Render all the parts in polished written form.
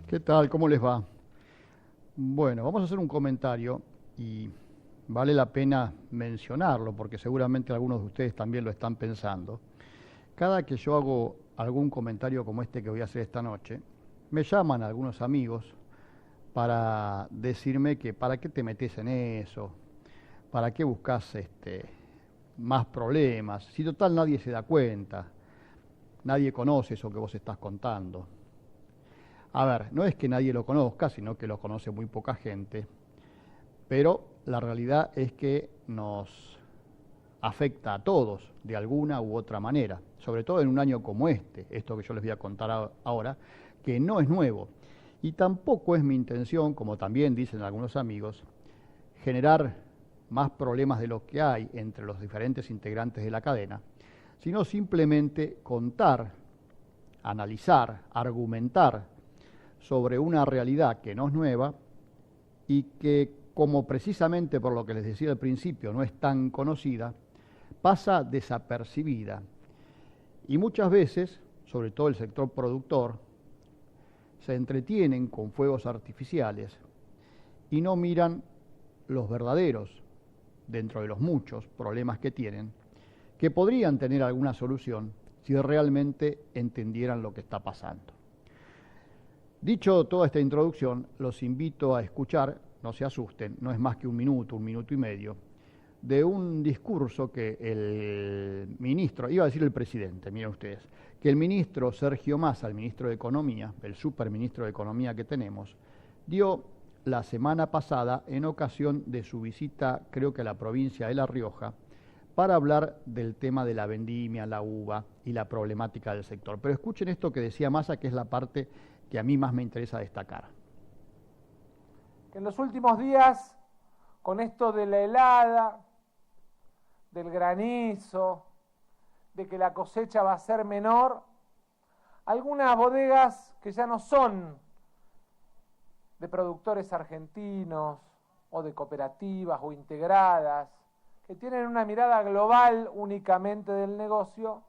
¿Qué tal? ¿Cómo les va? Bueno, vamos a hacer un comentario y vale la pena mencionarlo porque seguramente algunos de ustedes también lo están pensando. Cada que yo hago algún comentario como este que voy a hacer esta noche, me llaman algunos amigos para decirme que para qué te metes en eso, para qué buscas más problemas, si total nadie se da cuenta, nadie conoce eso que vos estás contando. A ver, no es que nadie lo conozca, sino que lo conoce muy poca gente, pero la realidad es que nos afecta a todos de alguna u otra manera, sobre todo en un año como esto que yo les voy a contar ahora, que no es nuevo. Y tampoco es mi intención, como también dicen algunos amigos, generar más problemas de los que hay entre los diferentes integrantes de la cadena, sino simplemente contar, analizar, argumentar sobre una realidad que no es nueva y que, como precisamente por lo que les decía al principio, no es tan conocida, pasa desapercibida. Y muchas veces, sobre todo el sector productor, se entretienen con fuegos artificiales y no miran los verdaderos, dentro de los muchos problemas que tienen, que podrían tener alguna solución si realmente entendieran lo que está pasando. Dicho toda esta introducción, los invito a escuchar, no se asusten, no es más que un minuto y medio, de un discurso que el ministro, iba a decir el presidente, miren ustedes, que el ministro Sergio Massa, el ministro de Economía, el superministro de Economía que tenemos, dio la semana pasada en ocasión de su visita, creo que a la provincia de La Rioja, para hablar del tema de la vendimia, la uva y la problemática del sector. Pero escuchen esto que decía Massa, que es la parte que a mí más me interesa destacar. En los últimos días, con esto de la helada, del granizo, de que la cosecha va a ser menor, algunas bodegas que ya no son de productores argentinos o de cooperativas o integradas, que tienen una mirada global únicamente del negocio,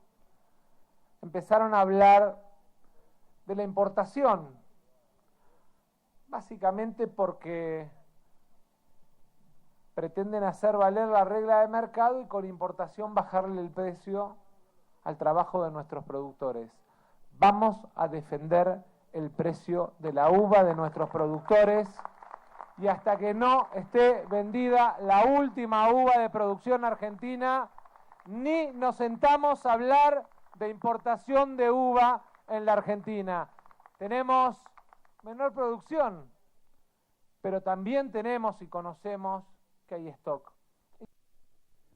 empezaron a hablar de la importación, básicamente porque pretenden hacer valer la regla de mercado y con importación bajarle el precio al trabajo de nuestros productores. Vamos a defender el precio de la uva de nuestros productores y hasta que no esté vendida la última uva de producción argentina, ni nos sentamos a hablar de importación de uva en la Argentina. Tenemos menor producción, pero también tenemos y conocemos que hay stock.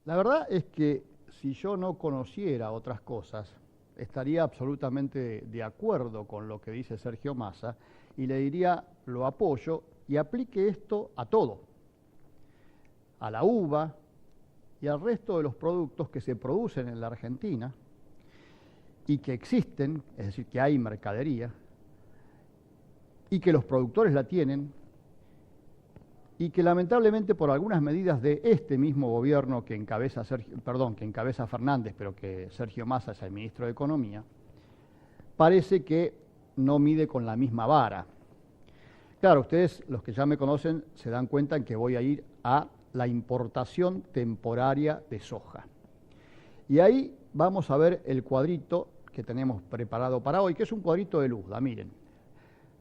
La verdad es que si yo no conociera otras cosas, estaría absolutamente de acuerdo con lo que dice Sergio Massa y le diría, lo apoyo y aplique esto a todo, a la uva y al resto de los productos que se producen en la Argentina y que existen, es decir, que hay mercadería, y que los productores la tienen, y que lamentablemente por algunas medidas de este mismo gobierno que encabeza Fernández, pero que Sergio Massa es el ministro de Economía, parece que no mide con la misma vara. Claro, ustedes, los que ya me conocen, se dan cuenta en que voy a ir a la importación temporaria de soja. Y ahí vamos a ver el cuadrito que tenemos preparado para hoy, que es un cuadrito de Luzda, miren.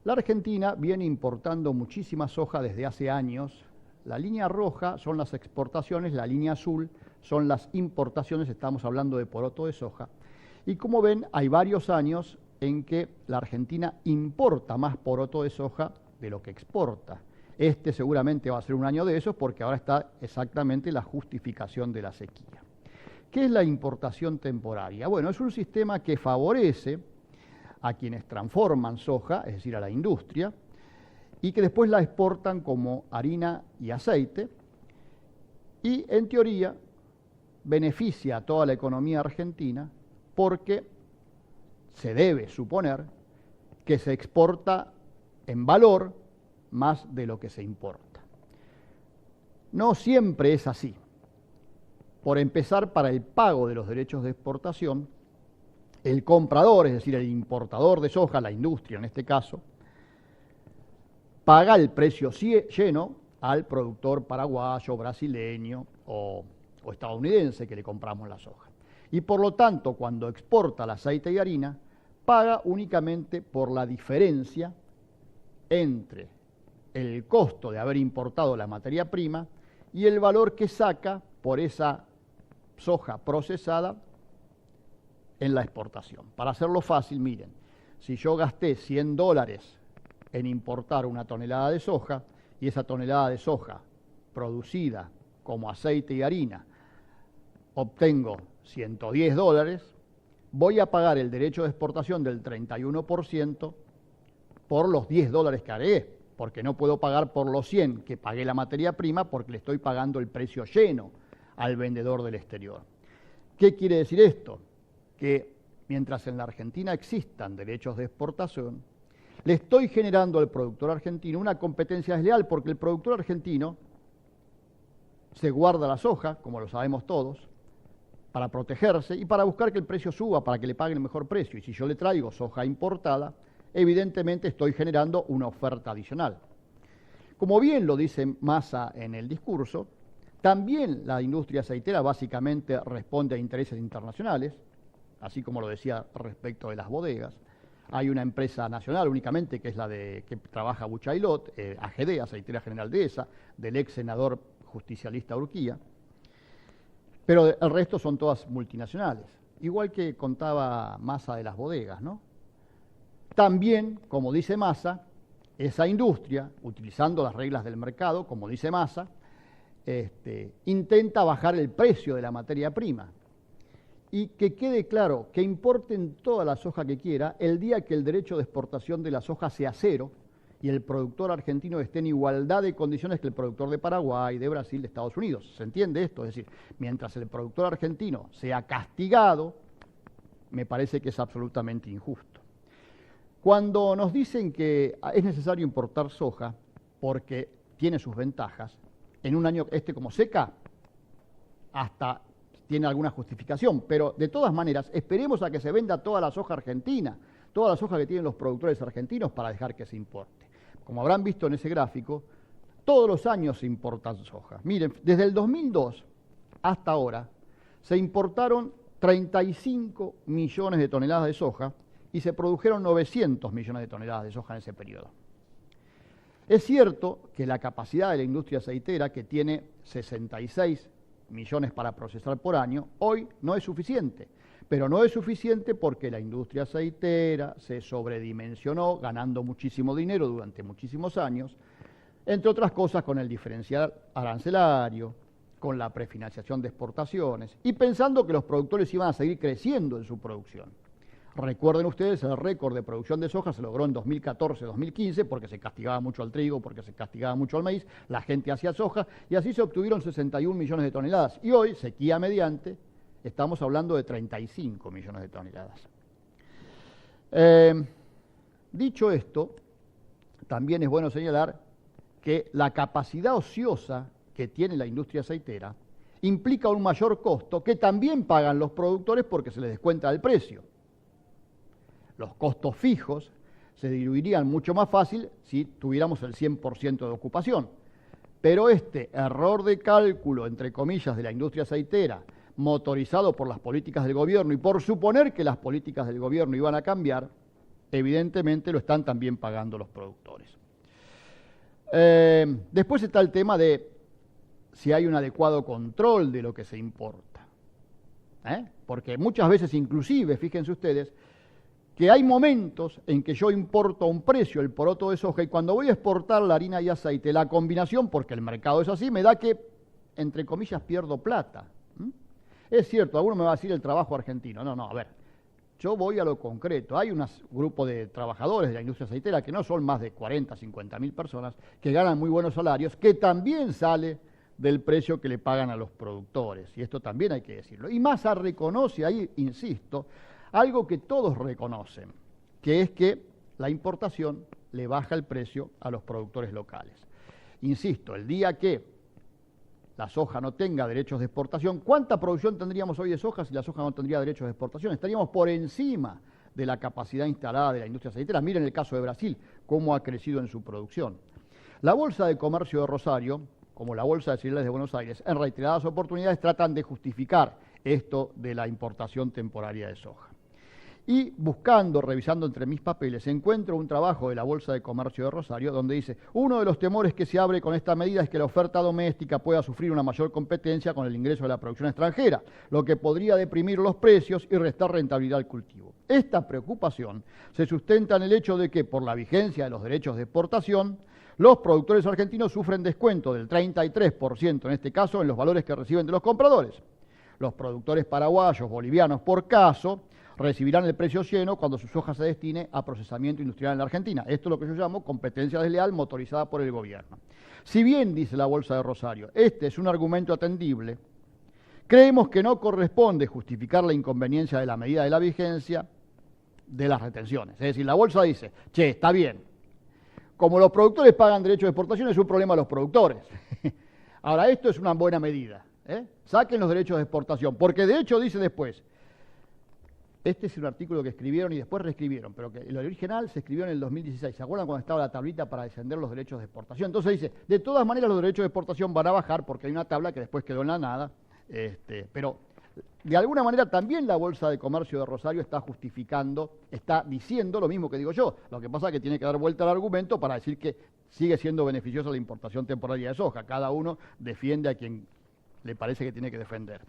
La Argentina viene importando muchísima soja desde hace años. La línea roja son las exportaciones, la línea azul son las importaciones, estamos hablando de poroto de soja. Y como ven, hay varios años en que la Argentina importa más poroto de soja de lo que exporta. Este seguramente va a ser un año de esos porque ahora está exactamente la justificación de la sequía. ¿Qué es la importación temporaria? Bueno, es un sistema que favorece a quienes transforman soja, es decir, a la industria, y que después la exportan como harina y aceite, y en teoría beneficia a toda la economía argentina porque se debe suponer que se exporta en valor más de lo que se importa. No siempre es así. Por empezar, para el pago de los derechos de exportación, el comprador, es decir, el importador de soja, la industria en este caso, paga el precio lleno al productor paraguayo, brasileño o estadounidense que le compramos la soja. Y por lo tanto, cuando exporta el aceite y harina, paga únicamente por la diferencia entre el costo de haber importado la materia prima y el valor que saca por esa soja procesada en la exportación. Para hacerlo fácil, miren, si yo gasté $100 en importar una tonelada de soja y esa tonelada de soja producida como aceite y harina obtengo $110, voy a pagar el derecho de exportación del 31% por los $10 que agregué, porque no puedo pagar por los 100 que pagué la materia prima porque le estoy pagando el precio lleno al vendedor del exterior. ¿Qué quiere decir esto? Que mientras en la Argentina existan derechos de exportación, le estoy generando al productor argentino una competencia desleal, porque el productor argentino se guarda la soja, como lo sabemos todos, para protegerse y para buscar que el precio suba, para que le paguen el mejor precio. Y si yo le traigo soja importada, evidentemente estoy generando una oferta adicional. Como bien lo dice Massa en el discurso, también la industria aceitera básicamente responde a intereses internacionales, así como lo decía respecto de las bodegas. Hay una empresa nacional únicamente, que es la que trabaja Buchaylot, AGD, Aceitera General Dehesa, del ex senador justicialista Urquía, pero el resto son todas multinacionales, igual que contaba Massa de las bodegas, ¿no? También, como dice Massa, esa industria, utilizando las reglas del mercado, como dice Massa, intenta bajar el precio de la materia prima. Y que quede claro, que importen toda la soja que quiera, el día que el derecho de exportación de la soja sea cero y el productor argentino esté en igualdad de condiciones que el productor de Paraguay, de Brasil, de Estados Unidos. ¿Se entiende esto? Es decir, mientras el productor argentino sea castigado, me parece que es absolutamente injusto. Cuando nos dicen que es necesario importar soja porque tiene sus ventajas, en un año como seca, hasta tiene alguna justificación, pero de todas maneras esperemos a que se venda toda la soja argentina, toda la soja que tienen los productores argentinos para dejar que se importe. Como habrán visto en ese gráfico, todos los años se importan soja. Miren, desde el 2002 hasta ahora se importaron 35 millones de toneladas de soja y se produjeron 900 millones de toneladas de soja en ese periodo. Es cierto que la capacidad de la industria aceitera, que tiene 66 millones para procesar por año, hoy no es suficiente, pero no es suficiente porque la industria aceitera se sobredimensionó, ganando muchísimo dinero durante muchísimos años, entre otras cosas con el diferencial arancelario, con la prefinanciación de exportaciones y pensando que los productores iban a seguir creciendo en su producción. Recuerden ustedes, el récord de producción de soja se logró en 2014-2015 porque se castigaba mucho al trigo, porque se castigaba mucho al maíz, la gente hacía soja y así se obtuvieron 61 millones de toneladas. Y hoy, sequía mediante, estamos hablando de 35 millones de toneladas. Dicho esto, también es bueno señalar que la capacidad ociosa que tiene la industria aceitera implica un mayor costo que también pagan los productores porque se les descuenta el precio. Los costos fijos se diluirían mucho más fácil si tuviéramos el 100% de ocupación. Pero este error de cálculo, entre comillas, de la industria aceitera, motorizado por las políticas del gobierno y por suponer que las políticas del gobierno iban a cambiar, evidentemente lo están también pagando los productores. Después está el tema de si hay un adecuado control de lo que se importa. Porque muchas veces, inclusive, fíjense ustedes, que hay momentos en que yo importo a un precio el poroto de soja y cuando voy a exportar la harina y aceite, la combinación, porque el mercado es así, me da que, entre comillas, pierdo plata. Es cierto, alguno me va a decir el trabajo argentino. No, a ver, yo voy a lo concreto. Hay un grupo de trabajadores de la industria aceitera que no son más de 40, 50 mil personas, que ganan muy buenos salarios, que también sale del precio que le pagan a los productores. Y esto también hay que decirlo. Y Massa reconoce ahí, insisto, algo que todos reconocen, que es que la importación le baja el precio a los productores locales. Insisto, el día que la soja no tenga derechos de exportación, ¿cuánta producción tendríamos hoy de soja si la soja no tendría derechos de exportación? Estaríamos por encima de la capacidad instalada de la industria aceitera. Miren el caso de Brasil, cómo ha crecido en su producción. La Bolsa de Comercio de Rosario, como la Bolsa de Cereales de Buenos Aires, en reiteradas oportunidades tratan de justificar esto de la importación temporaria de soja. Y buscando, revisando entre mis papeles, encuentro un trabajo de la Bolsa de Comercio de Rosario donde dice: uno de los temores que se abre con esta medida es que la oferta doméstica pueda sufrir una mayor competencia con el ingreso de la producción extranjera, lo que podría deprimir los precios y restar rentabilidad al cultivo. Esta preocupación se sustenta en el hecho de que, por la vigencia de los derechos de exportación, los productores argentinos sufren descuento del 33%, en este caso, en los valores que reciben de los compradores. Los productores paraguayos, bolivianos, por caso, recibirán el precio lleno cuando su soja se destine a procesamiento industrial en la Argentina. Esto es lo que yo llamo competencia desleal motorizada por el gobierno. Si bien, dice la Bolsa de Rosario, este es un argumento atendible, creemos que no corresponde justificar la inconveniencia de la medida de la vigencia de las retenciones. Es decir, la Bolsa dice: che, está bien, como los productores pagan derechos de exportación, es un problema de los productores. Ahora, esto es una buena medida, saquen los derechos de exportación, porque de hecho dice después, este es un artículo que escribieron y después reescribieron, pero que el original se escribió en el 2016. ¿Se acuerdan cuando estaba la tablita para descender los derechos de exportación? Entonces dice, de todas maneras los derechos de exportación van a bajar porque hay una tabla que después quedó en la nada, pero de alguna manera también la Bolsa de Comercio de Rosario está justificando, está diciendo lo mismo que digo yo. Lo que pasa es que tiene que dar vuelta al argumento para decir que sigue siendo beneficiosa la importación temporaria de soja. Cada uno defiende a quien le parece que tiene que defender.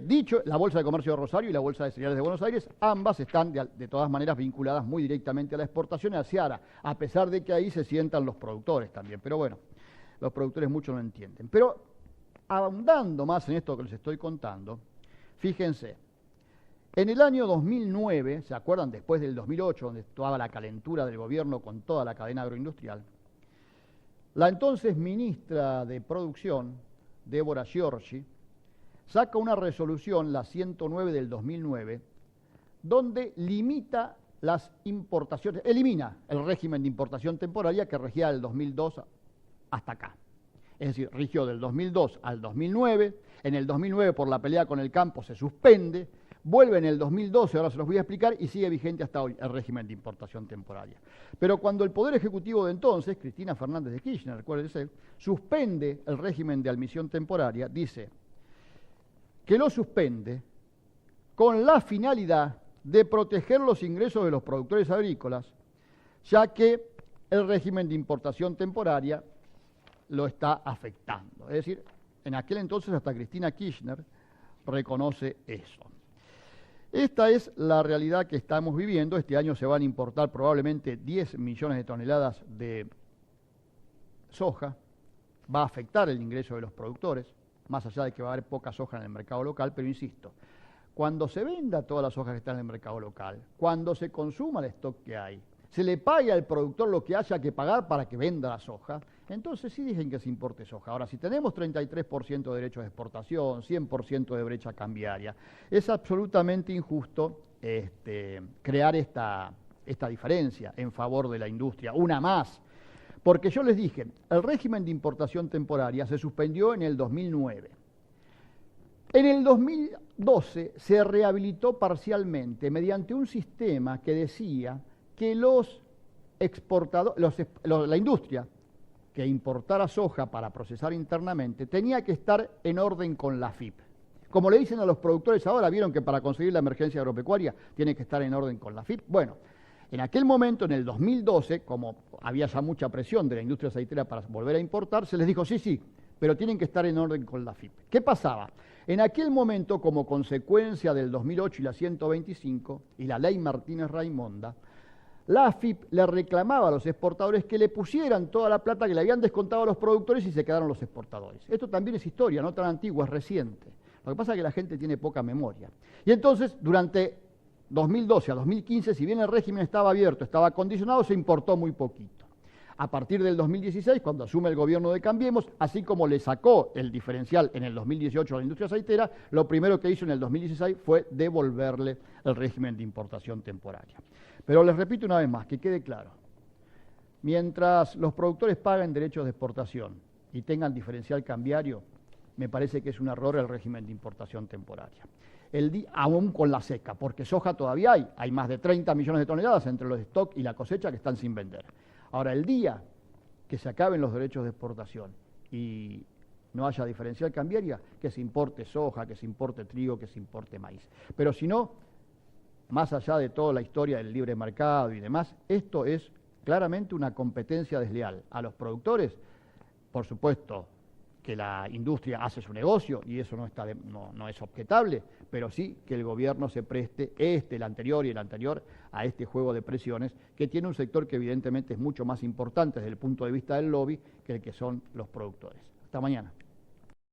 Dicho, la Bolsa de Comercio de Rosario y la Bolsa de Cereales de Buenos Aires, ambas están de todas maneras vinculadas muy directamente a la exportación y a Seara, a pesar de que ahí se sientan los productores también. Pero bueno, los productores mucho no entienden. Pero ahondando más en esto que les estoy contando, fíjense, en el año 2009, ¿se acuerdan? Después del 2008, donde estaba la calentura del gobierno con toda la cadena agroindustrial, la entonces ministra de Producción, Débora Giorgi, saca una resolución, la 109 del 2009, donde limita las importaciones, elimina el régimen de importación temporaria que regía del 2002 hasta acá. Es decir, rigió del 2002 al 2009, en el 2009 por la pelea con el campo se suspende, vuelve en el 2012, ahora se los voy a explicar, y sigue vigente hasta hoy el régimen de importación temporaria. Pero cuando el Poder Ejecutivo de entonces, Cristina Fernández de Kirchner, recuérdense, suspende el régimen de admisión temporaria, dice que lo suspende con la finalidad de proteger los ingresos de los productores agrícolas, ya que el régimen de importación temporaria lo está afectando. Es decir, en aquel entonces hasta Cristina Kirchner reconoce eso. Esta es la realidad que estamos viviendo. Este año se van a importar probablemente 10 millones de toneladas de soja. Va a afectar el ingreso de los productores, más allá de que va a haber poca soja en el mercado local, pero insisto, cuando se venda toda la soja que está en el mercado local, cuando se consuma el stock que hay, se le pague al productor lo que haya que pagar para que venda la soja, entonces sí dicen que se importe soja. Ahora, si tenemos 33% de derechos de exportación, 100% de brecha cambiaria, es absolutamente injusto crear esta diferencia en favor de la industria, una más. Porque yo les dije, el régimen de importación temporaria se suspendió en el 2009. En el 2012 se rehabilitó parcialmente mediante un sistema que decía que los exportadores, la industria que importara soja para procesar internamente tenía que estar en orden con la AFIP. Como le dicen a los productores ahora, vieron que para conseguir la emergencia agropecuaria tiene que estar en orden con la AFIP. Bueno, en aquel momento, en el 2012, como había ya mucha presión de la industria aceitera para volver a importar, se les dijo, sí, pero tienen que estar en orden con la AFIP. ¿Qué pasaba? En aquel momento, como consecuencia del 2008 y la 125, y la ley Martínez-Raimonda, la AFIP le reclamaba a los exportadores que le pusieran toda la plata que le habían descontado a los productores y se quedaron los exportadores. Esto también es historia, no tan antigua, es reciente. Lo que pasa es que la gente tiene poca memoria. Y entonces, durante 2012 a 2015, si bien el régimen estaba abierto, estaba acondicionado, se importó muy poquito. A partir del 2016, cuando asume el gobierno de Cambiemos, así como le sacó el diferencial en el 2018 a la industria aceitera, lo primero que hizo en el 2016 fue devolverle el régimen de importación temporaria. Pero les repito una vez más, que quede claro, mientras los productores paguen derechos de exportación y tengan diferencial cambiario, me parece que es un error el régimen de importación temporaria. Aún con la seca, porque soja todavía hay más de 30 millones de toneladas entre los stock y la cosecha que están sin vender. Ahora, el día que se acaben los derechos de exportación y no haya diferencial cambiaria, que se importe soja, que se importe trigo, que se importe maíz. Pero si no, más allá de toda la historia del libre mercado y demás, esto es claramente una competencia desleal a los productores. Por supuesto que la industria hace su negocio y eso no es objetable, pero sí que el gobierno se preste, el anterior y el anterior, a este juego de presiones que tiene un sector que evidentemente es mucho más importante desde el punto de vista del lobby que el que son los productores. Hasta mañana.